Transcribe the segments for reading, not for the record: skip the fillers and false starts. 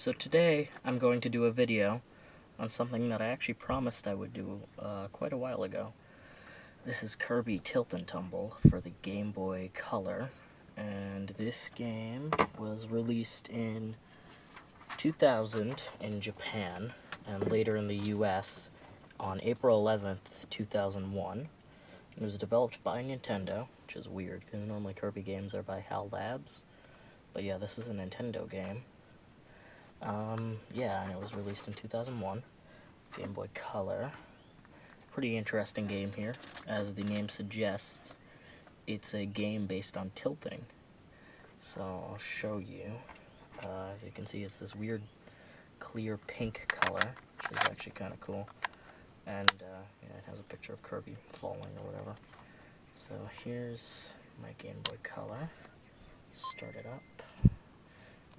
So today I'm going to do a video on something that I actually promised I would do quite a while ago. This is Kirby Tilt and Tumble for the Game Boy Color, and this game was released in 2000 in Japan and later in the US on April 11th, 2001. It was developed by Nintendo, which is weird because normally Kirby games are by HAL Labs, but yeah, this is a Nintendo game. Yeah, and it was released in 2001, Game Boy Color. Pretty interesting game here. As the name suggests, it's a game based on tilting. So I'll show you. As you can see, it's this weird clear pink color, which is actually kind of cool. And yeah, it has a picture of Kirby falling or whatever. So here's my Game Boy Color. Start it up.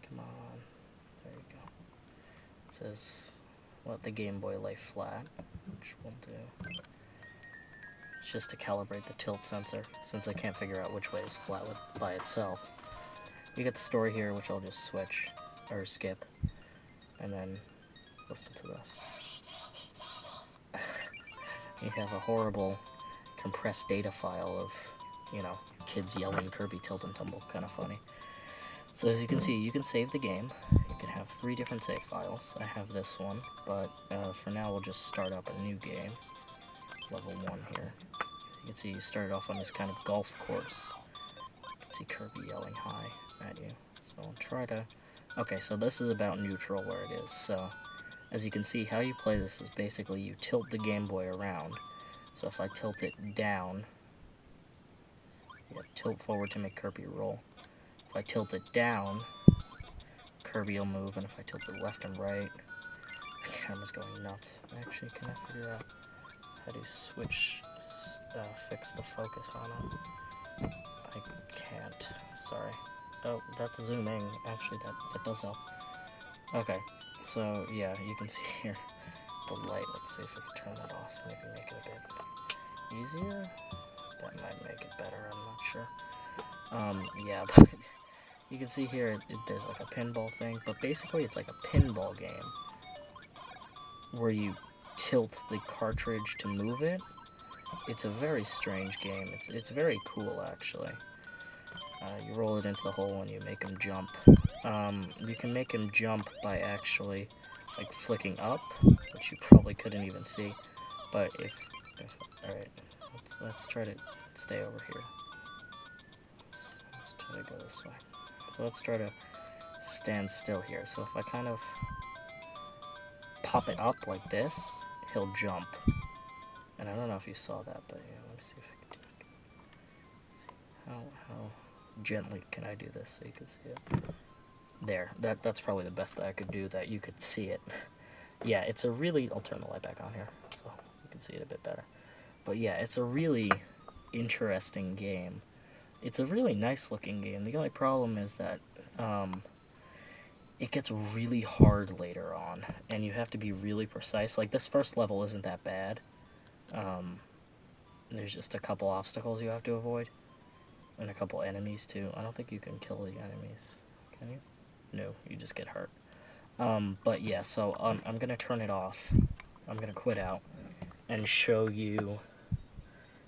Come on. There you go. It says, let the Game Boy lay flat, which we'll do. It's just to calibrate the tilt sensor, since I can't figure out which way is flat by itself. You get the story here, which I'll just switch, or skip, and then listen to this. You have a horrible compressed data file of, you know, kids yelling Kirby Tilt and Tumble, kind of funny. So as you can see, you can save the game. You can have 3 different save files. I have this one, but for now we'll just start up a new game. Level 1 here. As you can see, you started off on this kind of golf course. You can see Kirby yelling hi at you. So I'll try to... Okay, so this is about neutral where it is. So as you can see, how you play this is basically you tilt the Game Boy around. So if I tilt it down, tilt forward to make Kirby roll. If I tilt it down, Kirby will move, and if I tilt it left and right, the camera's going nuts. Actually, can I figure out how to switch, fix the focus on it? I can't, sorry. Oh, that's zooming. Actually, that does help. Okay, so yeah, you can see here the light. Let's see if we can turn that off, maybe make it a bit easier. That might make it better, I'm not sure. Yeah, but you can see here there's like a pinball thing, but basically it's like a pinball game where you tilt the cartridge to move it. It's a very strange game. It's very cool, actually. You roll it into the hole and you make him jump. You can make him jump by actually like flicking up, which you probably couldn't even see. But if alright, let's try to stay over here. Let's try to go this way. So let's try to stand still here. So if I kind of pop it up like this, he'll jump. And I don't know if you saw that, but yeah, let me see if I can do it. See how gently can I do this so you can see it? There. That's probably the best that I could do that you could see it. Yeah, it's a really... I'll turn the light back on here so you can see it a bit better. But yeah, it's a really interesting game. It's a really nice looking game. The only problem is that it gets really hard later on, and you have to be really precise. Like, this first level isn't that bad. There's just a couple obstacles you have to avoid, and a couple enemies too. I don't think you can kill the enemies. Can you? No, you just get hurt. But yeah, so I'm gonna turn it off. I'm gonna quit out and show you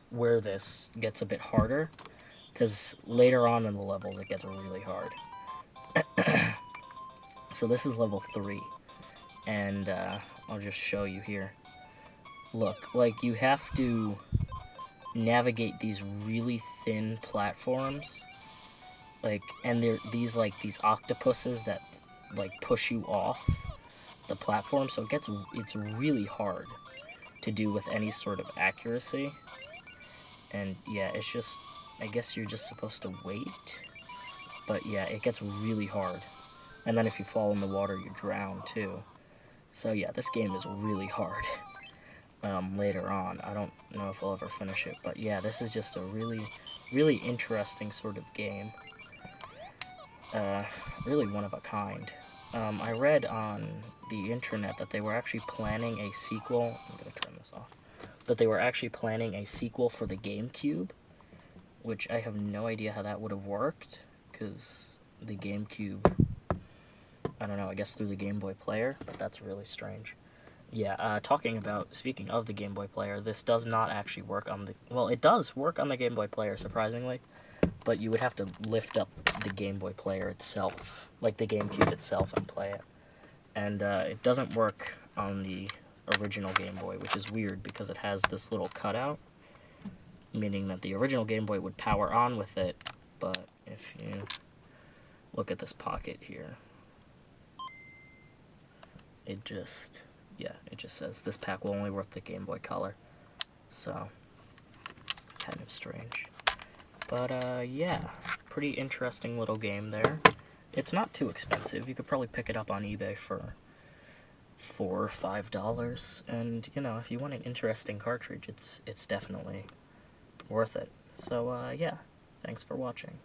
where this gets a bit harder, because later on in the levels it gets really hard. So this is level 3, and I'll just show you here. Look, like, you have to navigate these really thin platforms, like, and they're these octopuses that like push you off the platform, so it's really hard to do with any sort of accuracy. And yeah, it's just, I guess you're just supposed to wait, but yeah, it gets really hard. And then if you fall in the water, you drown too. So yeah, this game is really hard. Later on, I don't know if I'll ever finish it, but yeah, this is just a really, really interesting sort of game. Really one of a kind. I read on the internet that they were actually planning a sequel. I'm gonna turn this off. That they were actually planning a sequel for the GameCube, which I have no idea how that would have worked, because the GameCube I don't know, I guess through the Game Boy player, but that's really strange. Yeah, speaking of the Game Boy player, this does not actually work on the, well, it does work on the Game Boy player, surprisingly, but you would have to lift up the Game Boy player itself, like the GameCube itself, and play it. And it doesn't work on the original Game Boy, which is weird because it has this little cutout, meaning that the original Game Boy would power on with it, but if you look at this pocket here, it just says this pack will only work the Game Boy Color. So, kind of strange. But, yeah, pretty interesting little game there. It's not too expensive. You could probably pick it up on eBay for $4 or $5. And, you know, if you want an interesting cartridge, it's definitely worth it. So, yeah, thanks for watching.